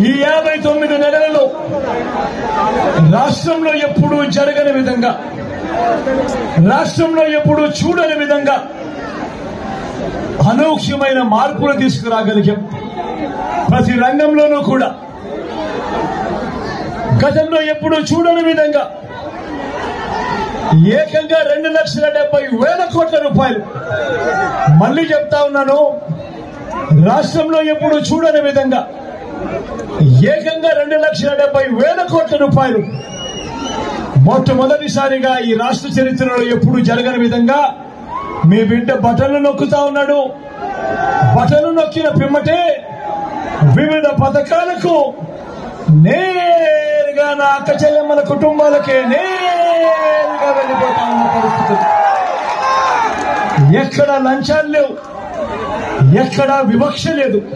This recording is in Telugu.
ఈ 59 నెలలలో రాష్ట్రంలో ఎప్పుడూ జరగని విధంగా, రాష్ట్రంలో ఎప్పుడూ చూడని విధంగా అనూహ్యమైన మార్పులు తీసుకురాగలిగాం. ప్రతి రంగంలోనూ కూడా గతంలో ఎప్పుడూ చూడని విధంగా ఏకంగా 2,70,000 కోట్ల రూపాయలు, మళ్ళీ చెప్తా ఉన్నాను, రాష్ట్రంలో ఎప్పుడు చూడని విధంగా ఏకంగా 2,70,000 కోట్ల రూపాయలు మొట్టమొదటిసారిగా ఈ రాష్ట్ర చరిత్రలో ఎప్పుడు జరగని విధంగా మీ బిడ్డ బటన్లు నొక్కుతా ఉన్నాడు. బటన్లు నొక్కిన పిమ్మటే వివిధ పథకాలకు నేరుగా నా అక్క చెల్లెమ్మల కుటుంబాలకే నేరుగా వెళ్ళిపోతా ఉన్న పరిస్థితులు. ఎక్కడా లంచాలు లేవు, ఎక్కడా వివక్ష లేదు.